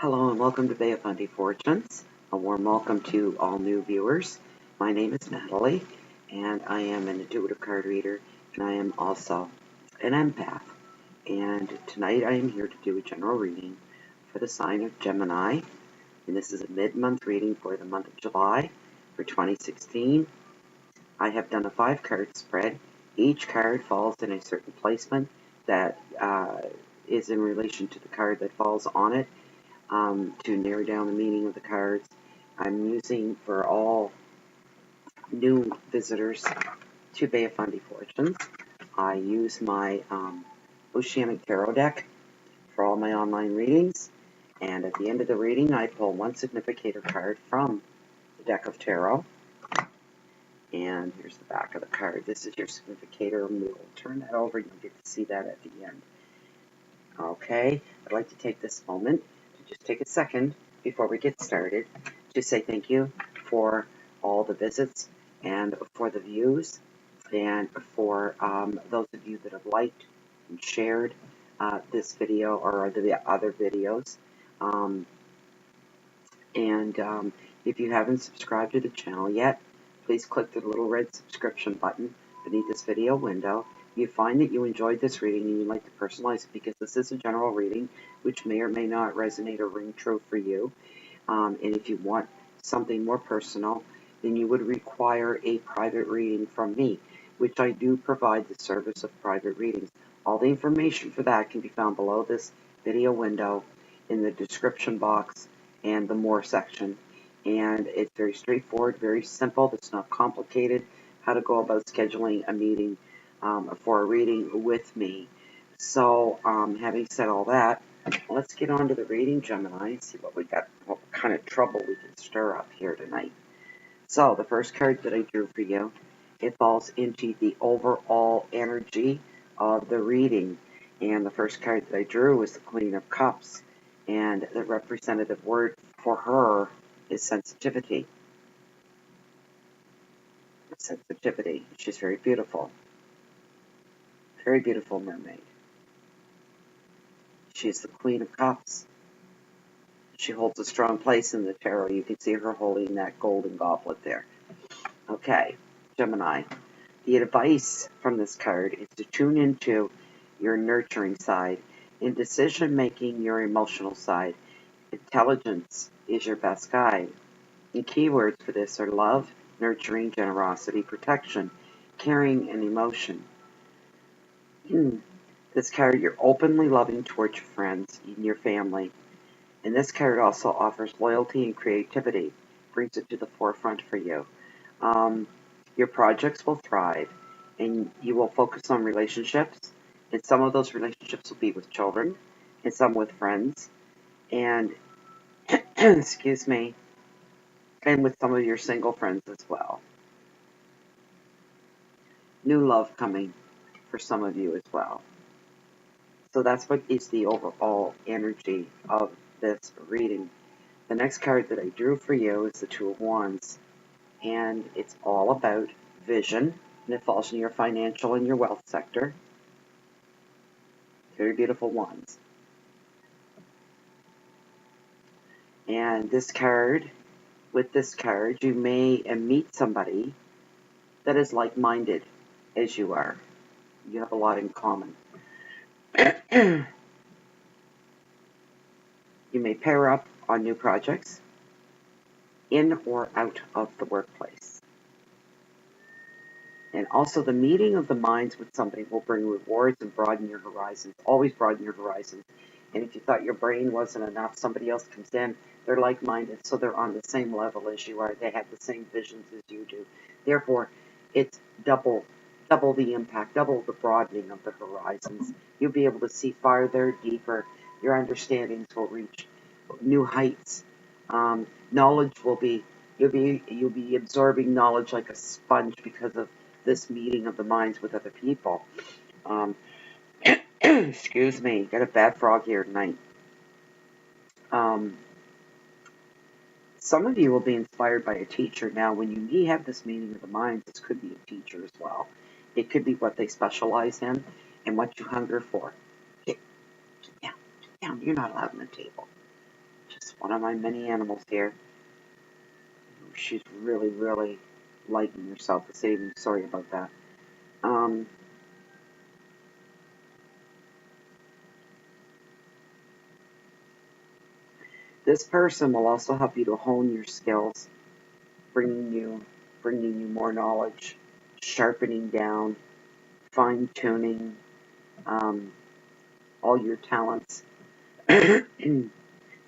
Hello and welcome to Fundy Fortunes. A warm welcome to all new viewers. My name is Natalie and I am an intuitive card reader and I am also an empath. And tonight I am here to do a general reading for the sign of Gemini. And this is a mid-month reading for the month of July for 2016. I have done a 5-card spread. Each card falls in a certain placement that is in relation to the card that falls on it. To narrow down the meaning of the cards. I'm using for all new visitors to Fundy Fortunes. I use my Oceanic Tarot deck for all my online readings, and at the end of the reading I pull one significator card from the deck of tarot. And here's the back of the card. This is your significator, and we'll turn that over and you'll get to see that at the end. Okay, I'd like to take this moment to just take a second before we get started to say thank you for all the visits and for the views and for those of you that have liked and shared this video or the other videos. If you haven't subscribed to the channel yet, please click the little red subscription button beneath this video window. You find that you enjoyed this reading and you'd like to personalize it, because this is a general reading which may or may not resonate or ring true for you. And if you want something more personal, then you would require a private reading from me, which I do provide the service of private readings. All the information for that can be found below this video window in the description box and the more section. And it's very straightforward, very simple. It's not complicated how to go about scheduling a meeting for a reading with me. So having said all that, let's get on to the reading, Gemini, and see what we got, what kind of trouble we can stir up here tonight. So the first card that I drew for you, it falls into the overall energy of the reading. And the first card that I drew was the Queen of Cups. And the representative word for her is sensitivity. Sensitivity. She's very beautiful. Very beautiful mermaid. She's the Queen of Cups. She holds a strong place in the tarot. You can see her holding that golden goblet there. Okay, Gemini. The advice from this card is to tune into your nurturing side. In decision-making, your emotional side. Intelligence is your best guide. The keywords for this are love, nurturing, generosity, protection, caring, and emotion. This card, you're openly loving towards your friends and your family. And this card also offers loyalty and creativity, brings it to the forefront for you. Your projects will thrive, and you will focus on relationships. And some of those relationships will be with children, and some with friends, and excuse me, and with some of your single friends as well. New love coming for some of you as well. So that's what is the overall energy of this reading. The next card that I drew for you is the Two of Wands, and it's all about vision, and it falls in your financial and your wealth sector. Very beautiful wands. And this card, with this card, you may meet somebody that is like-minded as you are. You have a lot in common. You may pair up on new projects, in or out of the workplace. And also the meeting of the minds with somebody will bring rewards and broaden your horizons. Always broaden your horizons. And if you thought your brain wasn't enough, somebody else comes in. They're like-minded, so they're on the same level as you are. They have the same visions as you do. Therefore, it's double the impact, double the broadening of the horizons. You'll be able to see farther, deeper. Your understandings will reach new heights. Knowledge will be, you'll be absorbing knowledge like a sponge because of this meeting of the minds with other people. Excuse me, got a bad frog here tonight. Some of you will be inspired by a teacher. Now, when you have this meeting of the minds, this could be a teacher as well. It could be what they specialize in and what you hunger for. Get down. You're not allowed on the table. It's one of my many animals here. She's really, really liking herself this evening. Sorry about that. Um, this person will also help you to hone your skills, bringing you, bringing you more knowledge, sharpening down, fine tuning all your talents.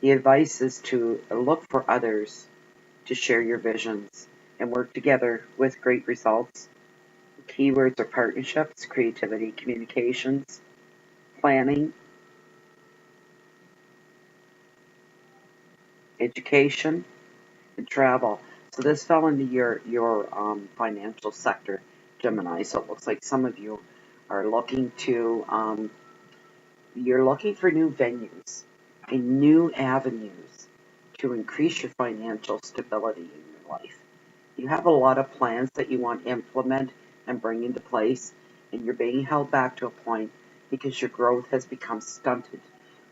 The advice is to look for others to share your visions and work together with great results. Keywords are partnerships, creativity, communications, planning, education, and travel. So this fell into your financial sector, Gemini. So it looks like some of you are looking to you're looking for new venues and new avenues to increase your financial stability in your life. You have a lot of plans that you want to implement and bring into place, and you're being held back to a point because your growth has become stunted.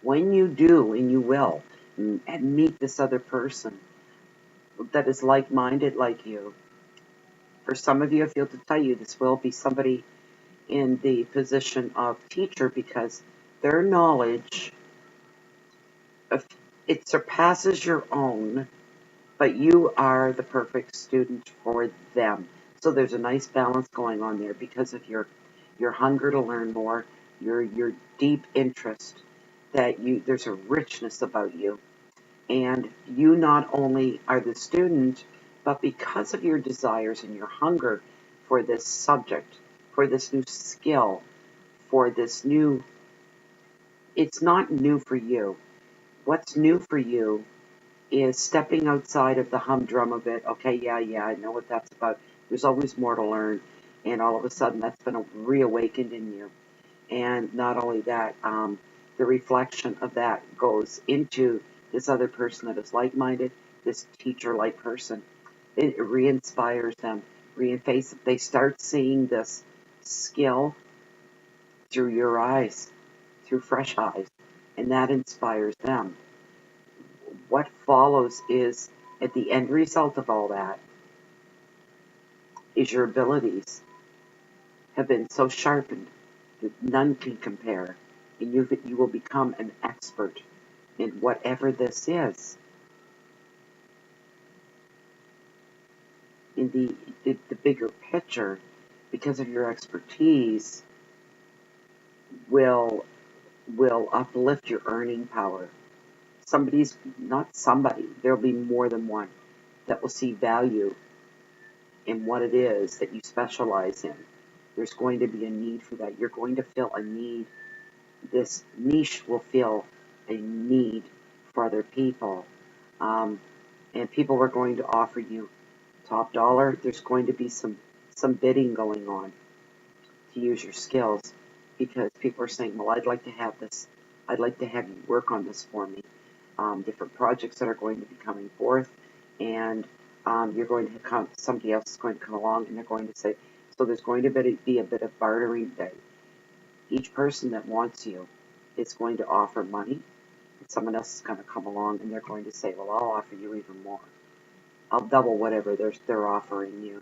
When you do, and you will, and meet this other person that is like-minded like you, for some of you, I feel to tell you, this will be somebody in the position of teacher because their knowledge, it surpasses your own, but you are the perfect student for them. So there's a nice balance going on there because of your hunger to learn more, your deep interest that there's a richness about you. And you not only are the student, but because of your desires and your hunger for this subject, for this new skill, for this new, it's not new for you. What's new for you is stepping outside of the humdrum of it. Okay, yeah, I know what that's about. There's always more to learn. And all of a sudden, that's been reawakened in you. And not only that, the reflection of that goes into this other person that is like-minded, this teacher-like person. It re-inspires them. They start seeing this skill through your eyes, through fresh eyes, and that inspires them. What follows is, at the end result of all that, is your abilities have been so sharpened that none can compare, and you will become an expert in whatever this is. In the bigger picture, because of your expertise, will uplift your earning power. Not somebody, there'll be more than one that will see value in what it is that you specialize in. There's going to be a need for that. You're going to fill a need. This niche will fill a need for other people. And people are going to offer you top dollar. There's going to be some bidding going on to use your skills because people are saying, well, I'd like to have this. I'd like to have you work on this for me. Different projects that are going to be coming forth, and you're going to come. Somebody else is going to come along, and they're going to say, so there's going to be a bit of bartering there. Each person that wants you is going to offer money, and someone else is going to come along, and they're going to say, well, I'll offer you even more. I'll double whatever they're offering you.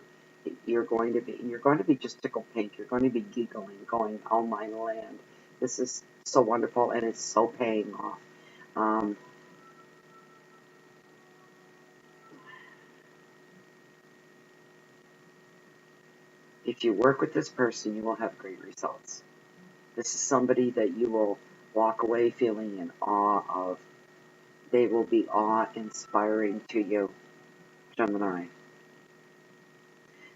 You're going to be just tickled pink. You're going to be giggling, going, oh my land, this is so wonderful, and it's so paying off. If you work with this person, you will have great results. This is somebody that you will walk away feeling in awe of. They will be awe-inspiring to you, Gemini.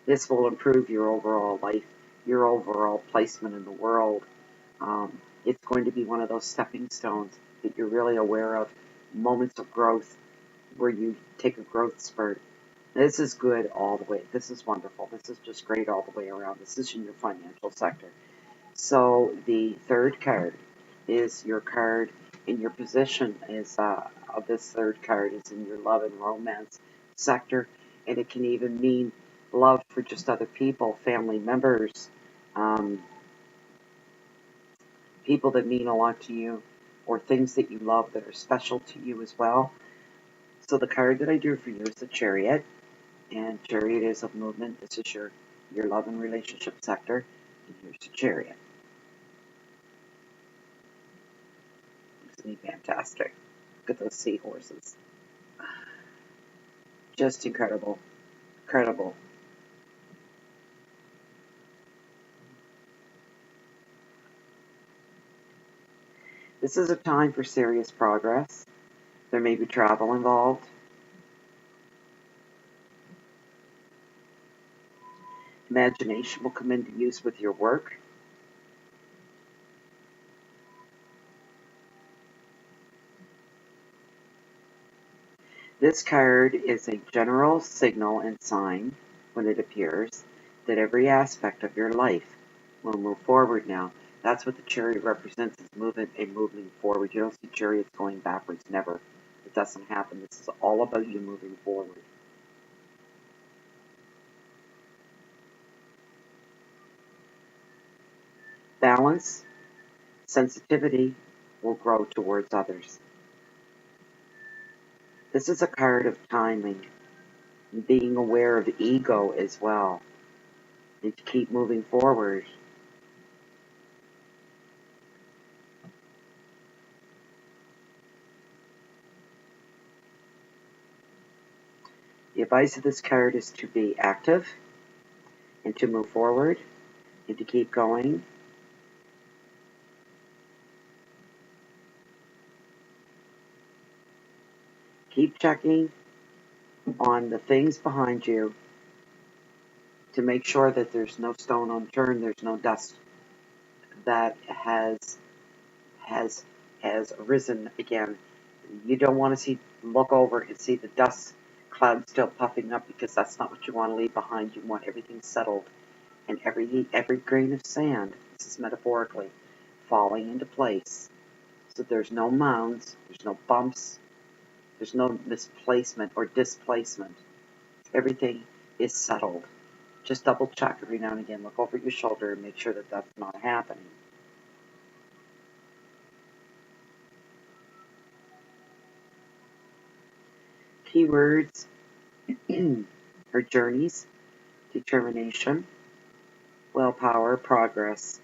This will improve your overall life, your overall placement in the world. It's going to be one of those stepping stones that you're really aware of, moments of growth where you take a growth spurt. This is good all the way. This is wonderful. This is just great all the way around. This is in your financial sector. So the third card is your card in your position is of this third card is in your love and romance sector, and it can even mean love for just other people, family members, um, people that mean a lot to you, or things that you love that are special to you as well. So the card that I drew for you is the Chariot, and Chariot is of movement. This is your love and relationship sector, and here's the Chariot. Isn't he fantastic? Look at those seahorses. Just incredible. Incredible. This is a time for serious progress. There may be travel involved. Imagination will come into use with your work. This card is a general signal and sign, when it appears, that every aspect of your life will move forward now. That's what the Chariot represents, is movement and moving forward. You don't see chariots going backwards, never. It doesn't happen. This is all about you moving forward. Balance, sensitivity will grow towards others. This is a card of timing, and being aware of ego as well, and to keep moving forward. The advice of this card is to be active and to move forward and to keep going. Keep checking on the things behind you to make sure that there's no stone unturned, there's no dust that has risen again. You don't want to look over and see the dust cloud still puffing up, because that's not what you want to leave behind. You want everything settled, and every grain of sand, this is metaphorically, falling into place. So there's no mounds, there's no bumps, there's no misplacement or displacement. Everything is settled. Just double check every now and again. Look over your shoulder and make sure that that's not happening. Keywords are journeys, determination, willpower, progress.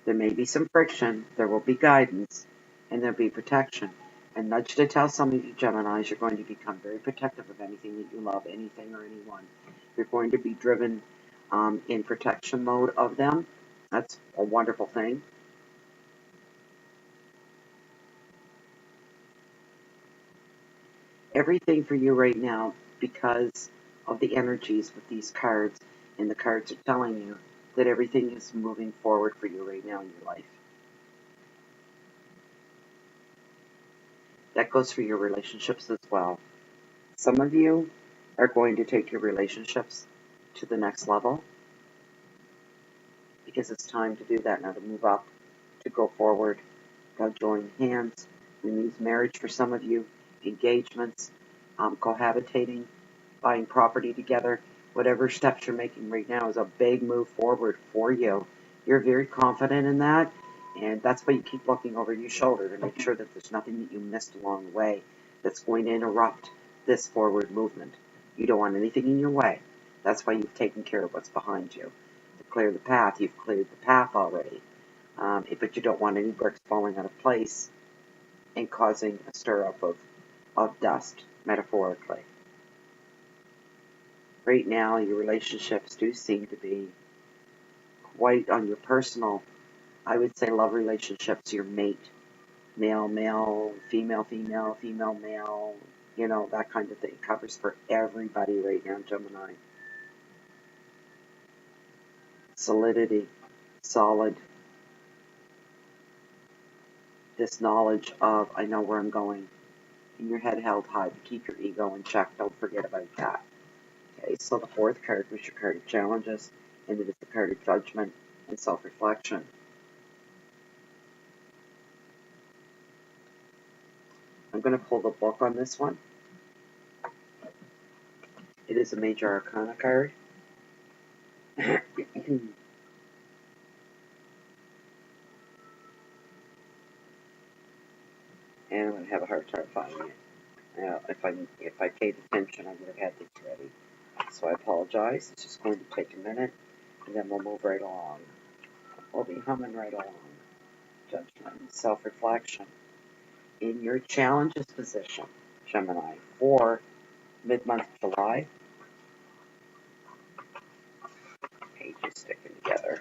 There may be some friction, there will be guidance, and there'll be protection. And nudge to tell some of you Geminis, you're going to become very protective of anything that you love, anything or anyone. You're going to be driven in protection mode of them. That's a wonderful thing. Everything for you right now, because of the energies with these cards, and the cards are telling you that everything is moving forward for you right now in your life. That goes for your relationships as well. Some of you are going to take your relationships to the next level, because it's time to do that now, to move up, to go forward, to join hands. It means marriage for some of you, engagements, cohabitating, buying property together. Whatever steps you're making right now is a big move forward for you. You're very confident in that, and that's why you keep looking over your shoulder to make sure that there's nothing that you missed along the way that's going to interrupt this forward movement. You don't want anything in your way. That's why you've taken care of what's behind you. To clear the path, you've cleared the path already. But you don't want any bricks falling out of place and causing a stir up of dust, metaphorically. Right now, your relationships do seem to be quite on your personal, I would say, love relationships, your mate, male, male, female, female, female, male, that kind of thing. It covers for everybody right now, Gemini. Solidity, solid. This knowledge of, I know where I'm going. And your head held high, but keep your ego in check. Don't forget about that. Okay, so the fourth card was your card of challenges, and it is the card of judgment and self-reflection. I'm going to pull the book on this one. It is a Major Arcana card. And I'm going to have a hard time finding it. If I paid attention, I would have had this ready. So I apologize. It's just going to take a minute, and then we'll move right along. We'll be humming right along. Judgment, self-reflection. In your challenges position, Gemini, for mid-month July, pages sticking together.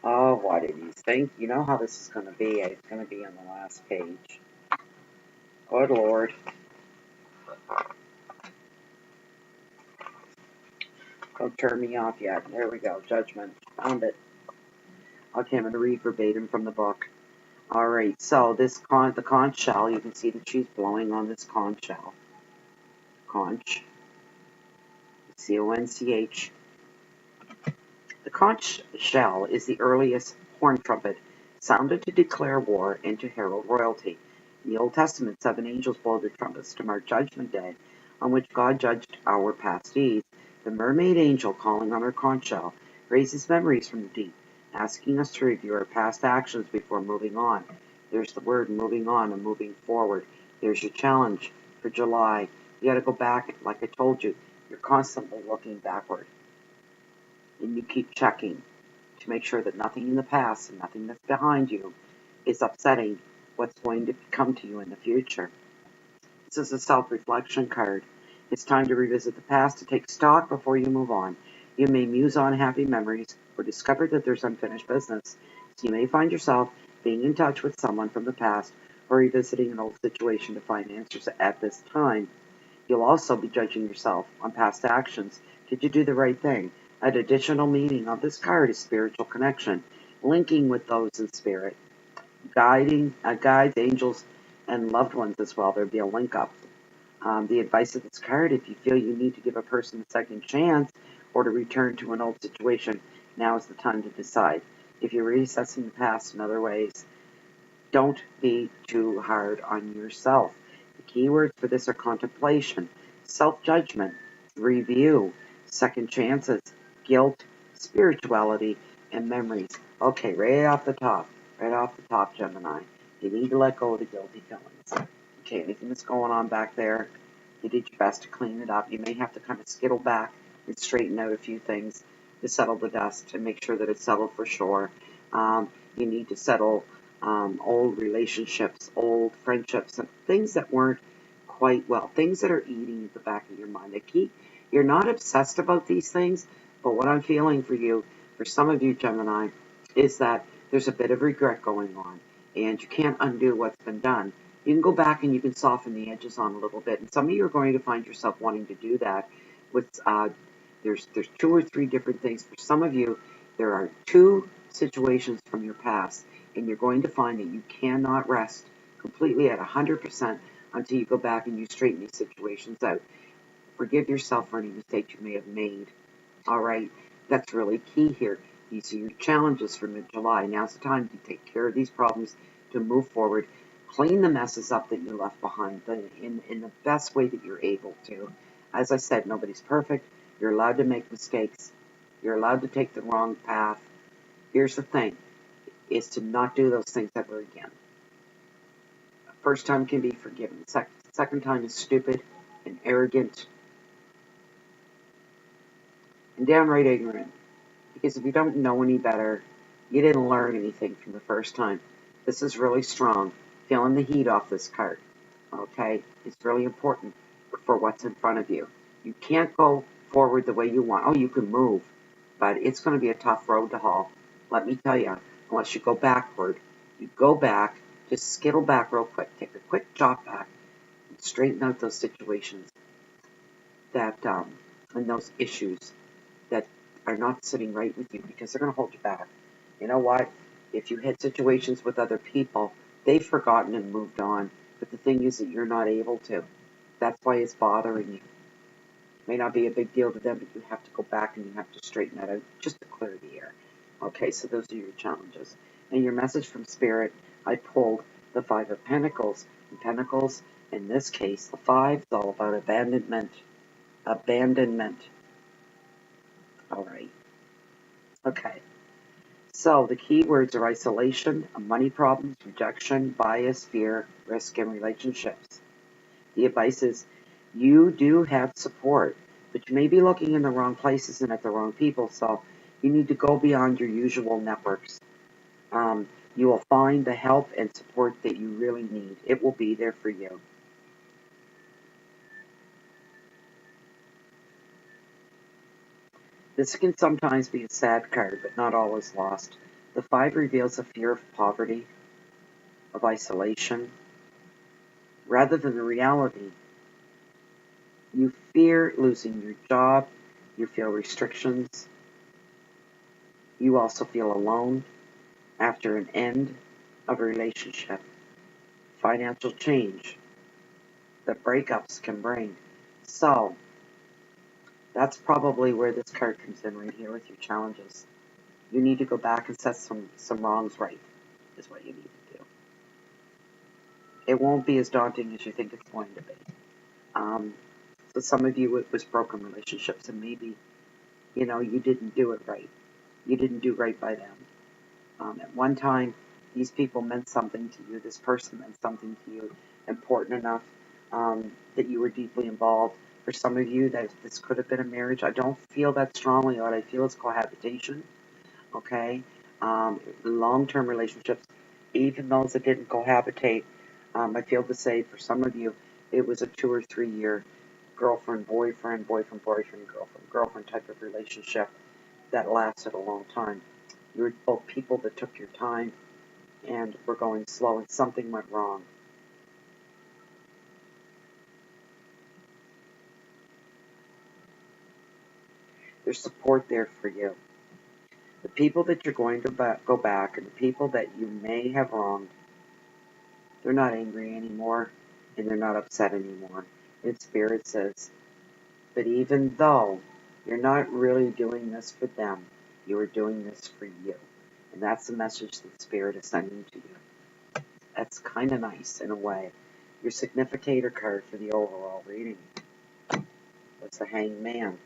Oh, what did you think? You know how this is going to be. It's going to be on the last page. Good Lord. Don't turn me off yet. There we go. Judgment. Found it. Okay, I'm going to read verbatim from the book. All right, so the conch shell, you can see that she's blowing on this conch shell. Conch. C-O-N-C-H. The conch shell is the earliest horn trumpet sounded to declare war and to herald royalty. In the Old Testament, 7 angels blow their trumpets to mark Judgment Day, on which God judged our past deeds. The mermaid angel, calling on her conch shell, raises memories from the deep, asking us to review our past actions before moving on. There's the word moving on and moving forward. There's your challenge for July. You got to go back, like I told you. You're constantly looking backward. And you keep checking to make sure that nothing in the past and nothing that's behind you is upsetting what's going to come to you in the future. This is a self-reflection card. It's time to revisit the past, to take stock before you move on. You may muse on happy memories or discover that there's unfinished business. So you may find yourself being in touch with someone from the past or revisiting an old situation to find answers at this time. You'll also be judging yourself on past actions. Did you do the right thing? An additional meaning of this card is spiritual connection, linking with those in spirit, guides, angels, and loved ones as well. There'll be a link up. The advice of this card, if you feel you need to give a person a second chance or to return to an old situation, now is the time to decide. If you're reassessing the past in other ways, don't be too hard on yourself. The keywords for this are contemplation, self-judgment, review, second chances, guilt, spirituality, and memories. Okay, right off the top, Gemini, you need to let go of the guilty feelings. Okay, anything that's going on back there, you did your best to clean it up. You may have to kind of skittle back and straighten out a few things to settle the dust and make sure that it's settled for sure. You need to settle old relationships, old friendships, and things that weren't quite well, things that are eating at the back of your mind. You're not obsessed about these things, but what I'm feeling for you, for some of you Gemini, is that there's a bit of regret going on, and you can't undo what's been done. You can go back and you can soften the edges on a little bit, and some of you are going to find yourself wanting to do that. With there's 2 or 3 different things. For some of you, there are 2 situations from your past, and you're going to find that you cannot rest completely at 100% until you go back and you straighten these situations out. Forgive yourself for any mistakes you may have made. All right, that's really key here. These are your challenges for mid-July. Now's the time to take care of these problems, to move forward, clean the messes up that you left behind in the best way that you're able to. As I said, nobody's perfect. You're allowed to make mistakes. You're allowed to take the wrong path. Here's the thing, is to not do those things ever again. First time can be forgiven. Second time is stupid and arrogant and downright ignorant. Because if you don't know any better, you didn't learn anything from the first time. This is really strong. Feeling the heat off this card. Okay? It's really important for what's in front of you. You can't go forward the way you want. Oh, you can move, but it's going to be a tough road to haul. Let me tell you, unless you go backward. You go back, just skittle back real quick. Take a quick jot back and straighten out those situations that and those issues that are not sitting right with you, because they're going to hold you back. You know what? If you had situations with other people, they've forgotten and moved on. But the thing is that you're not able to. That's why it's bothering you. It may not be a big deal to them, but you have to go back and you have to straighten that out just to clear the air. Okay, so those are your challenges. And your message from Spirit, I pulled the 5 of Pentacles. And Pentacles, in this case, the 5 is all about abandonment. Abandonment. All right. Okay. So the key words are isolation, money problems, rejection, bias, fear, risk, and relationships. The advice is you do have support, but you may be looking in the wrong places and at the wrong people, so you need to go beyond your usual networks. You will find the help and support that you really need. It will be there for you. This can sometimes be a sad card, but not always lost. The 5 reveals a fear of poverty, of isolation, rather than the reality. You fear losing your job, you feel restrictions, you also feel alone after an end of a relationship, financial change that breakups can bring. So, that's probably where this card comes in right here with your challenges. You need to go back and set some wrongs right, is what you need to do. It won't be as daunting as you think it's going to be. So some of you, it was broken relationships, and maybe, you didn't do it right. You didn't do right by them. At one time, these people meant something to you. This person meant something to you, important enough that you were deeply involved. For some of you, that this could have been a marriage. I don't feel that strongly. What I feel is cohabitation. Okay, long-term relationships, even those that didn't cohabitate. I feel to say for some of you, it was a 2 or 3 year girlfriend, boyfriend, boyfriend, boyfriend, girlfriend, girlfriend type of relationship that lasted a long time. You were both people that took your time and were going slow, and something went wrong. There's support there for you. The people that you're going to go back and the people that you may have wronged, they're not angry anymore and they're not upset anymore. And Spirit says, but even though you're not really doing this for them, you are doing this for you. And that's the message that Spirit is sending to you. That's kind of nice in a way. Your significator card for the overall reading was the Hanged Man.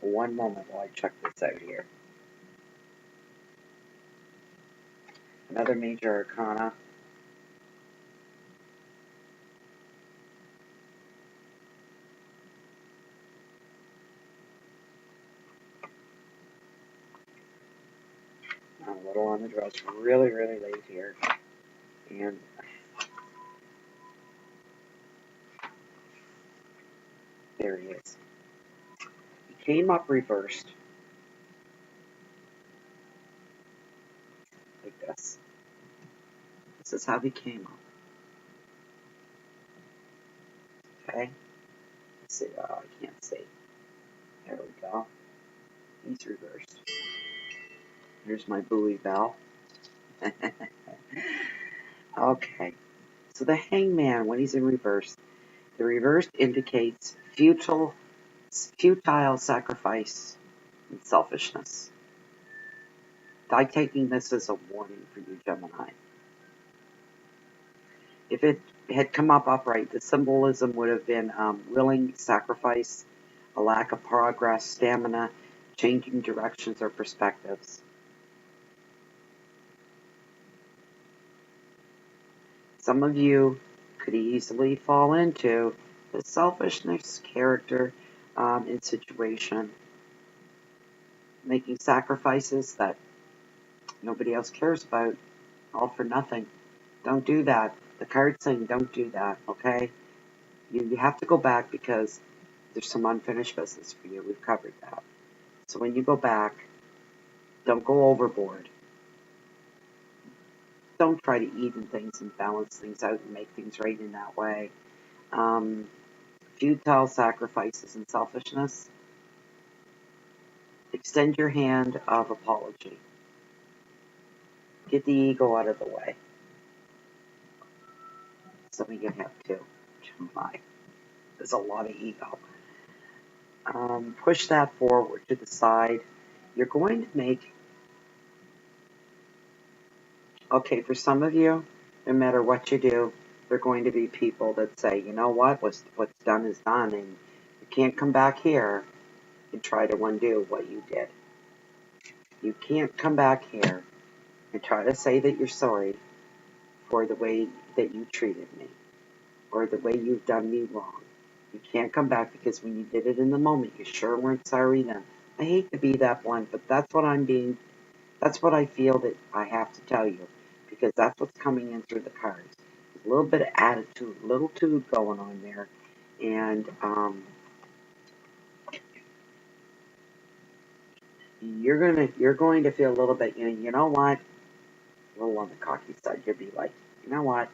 One moment while I check this out here. Another major arcana. I'm a little on the draw. It's really, really late here. And there he is. He came up reversed. Like this. This is how he came up. Okay? Let's see. Oh, I can't see. There we go. He's reversed. Here's my buoy bell. Okay. So the hangman, when he's in reverse, the reverse indicates futile sacrifice and selfishness. I'm taking this as a warning for you, Gemini. If it had come up upright, the symbolism would have been willing sacrifice, a lack of progress, stamina, changing directions or perspectives. Some of you could easily fall into the selfishness character in situation, making sacrifices that nobody else cares about, all for nothing. Don't do that. The card's saying don't do that, okay? You have to go back because there's some unfinished business for you. We've covered that. So when you go back, don't go overboard. Don't try to even things and balance things out and make things right in that way. Futile sacrifices and selfishness. Extend your hand of apology. Get the ego out of the way. Some of you have too. Gemini. There's a lot of ego. Push that forward to the side. You're going to make, okay, for some of you, no matter what you do, there are going to be people that say, you know what, what's done is done, and you can't come back here. and try to undo what you did. You can't come back here and try to say that you're sorry for the way that you treated me or the way you've done me wrong. You can't come back because when you did it in the moment, you sure weren't sorry then. I hate to be that blunt, but that's what that's what I feel that I have to tell you because that's what's coming in through the cards. There's a little bit of attitude, a little tude going on there. And you're going to feel a little bit, you know what? A little on the cocky side. You'll be like, you know what?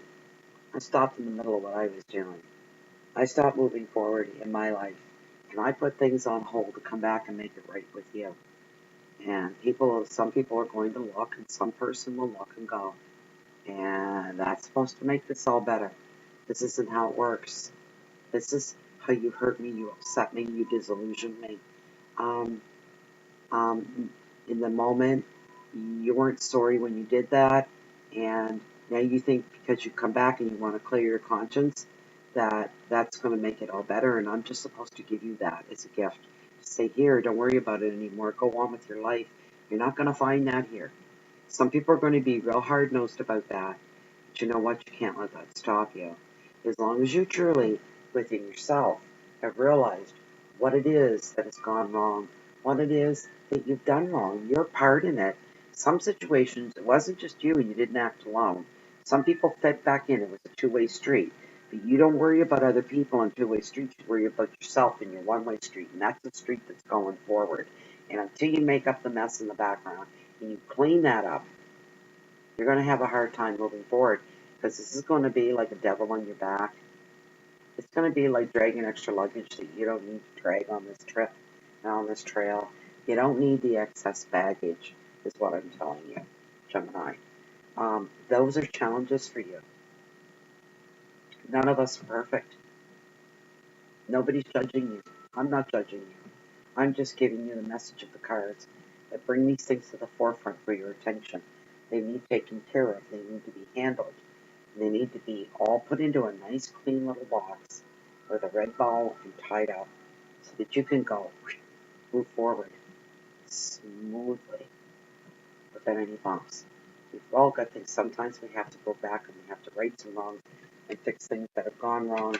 I stopped in the middle of what I was doing. I stopped moving forward in my life, and I put things on hold to come back and make it right with you. And some people are going to look, and some person will look and go. And that's supposed to make this all better. This isn't how it works. This is how you hurt me, you upset me, you disillusioned me. Um, in the moment, you weren't sorry when you did that, and now you think because you come back and you want to clear your conscience that that's going to make it all better, and I'm just supposed to give you that as a gift. Say, here, don't worry about it anymore. Go on with your life. You're not going to find that here. Some people are going to be real hard-nosed about that, but you know what? You can't let that stop you. As long as you truly, within yourself, have realized what it is that has gone wrong, what it is that you've done wrong, your part in it. Some situations, it wasn't just you and you didn't act alone. Some people fed back in. It was a two-way street. But you don't worry about other people on two-way streets. You worry about yourself in your one-way street, and that's the street that's going forward. And until you make up the mess in the background and you clean that up, you're going to have a hard time moving forward because this is going to be like a devil on your back. It's going to be like dragging extra luggage that you don't need to drag on this trip and on this trail. You don't need the excess baggage, is what I'm telling you, Gemini. Those are challenges for you. None of us are perfect. Nobody's judging you. I'm not judging you. I'm just giving you the message of the cards that bring these things to the forefront for your attention. They need taken care of. They need to be handled. They need to be all put into a nice, clean little box with a red ball and tied up so that you can go move forward smoothly without any bumps. We've all got things. Sometimes we have to go back and we have to right some wrongs and fix things that have gone wrong.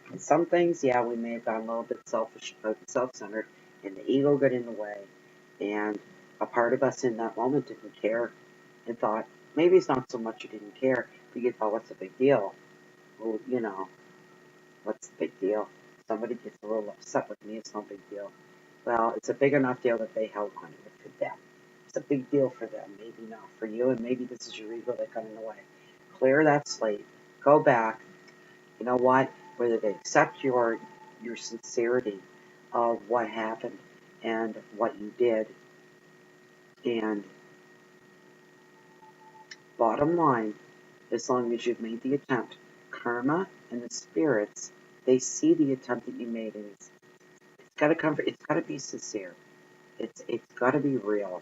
And some things, yeah, we may have gone a little bit selfish, self-centered, and the ego got in the way. And a part of us in that moment didn't care and thought, maybe it's not so much you didn't care, but you thought, what's the big deal? Well, what's the big deal? Somebody gets a little upset with me, it's no big deal. Well, it's a big enough deal that they held on to it for them. It's a big deal for them, maybe not for you, and maybe this is your ego that got in the way. Clear that slate. Go back. You know what? Whether they accept your sincerity of what happened and what you did, and bottom line, as long as you've made the attempt, karma and the spirits, they see the attempt that you made, and it's got to come. It's got to be sincere. It's got to be real.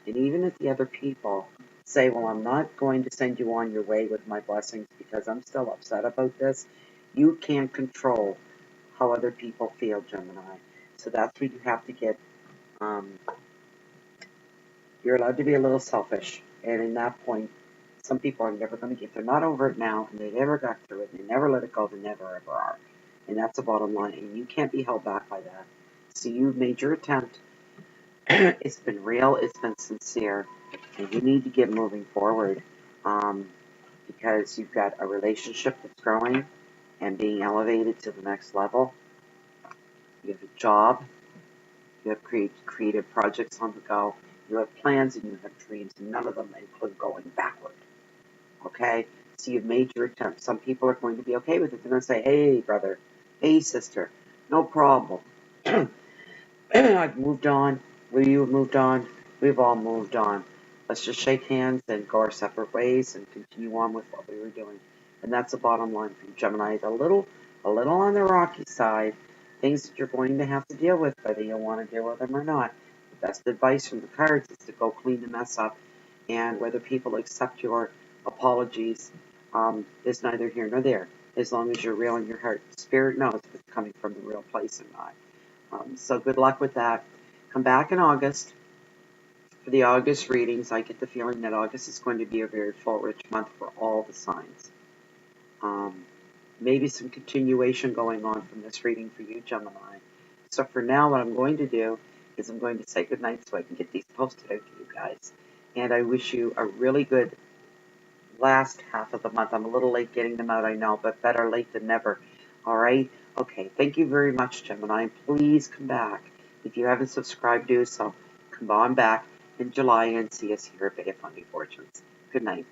And even if the other people say, well, I'm not going to send you on your way with my blessings because I'm still upset about this, you can't control how other people feel, Gemini. So that's where you have to get, you're allowed to be a little selfish. And in that point, some people are never going to get, they're not over it now, and they never got through it, and they never let it go, they never ever are. And that's the bottom line, and you can't be held back by that. So you've made your attempt. It's been real, it's been sincere, and you need to get moving forward because you've got a relationship that's growing and being elevated to the next level. You have a job, you have creative projects on the go, you have plans and you have dreams, and none of them include going backward. Okay? So you've made your attempt. Some people are going to be okay with it. They're going to say, hey, brother, hey, sister, no problem. I've moved on. You have moved on. We've all moved on. Let's just shake hands and go our separate ways and continue on with what we were doing. And that's the bottom line for you, Gemini. A little on the rocky side. Things that you're going to have to deal with, whether you want to deal with them or not. The best advice from the cards is to go clean the mess up. And whether people accept your apologies is neither here nor there. As long as you're real in your heart. Spirit knows if it's coming from the real place or not. So good luck with that. Come back in August for the August readings. I get the feeling that August is going to be a very full, rich month for all the signs. Maybe some continuation going on from this reading for you, Gemini. So for now, what I'm going to do is I'm going to say goodnight so I can get these posted out to you guys. And I wish you a really good last half of the month. I'm a little late getting them out, I know, but better late than never. All right? Okay, thank you very much, Gemini. Please come back. If you haven't subscribed, do so. Come on back in July and see us here at Fundy Fortunes. Good night.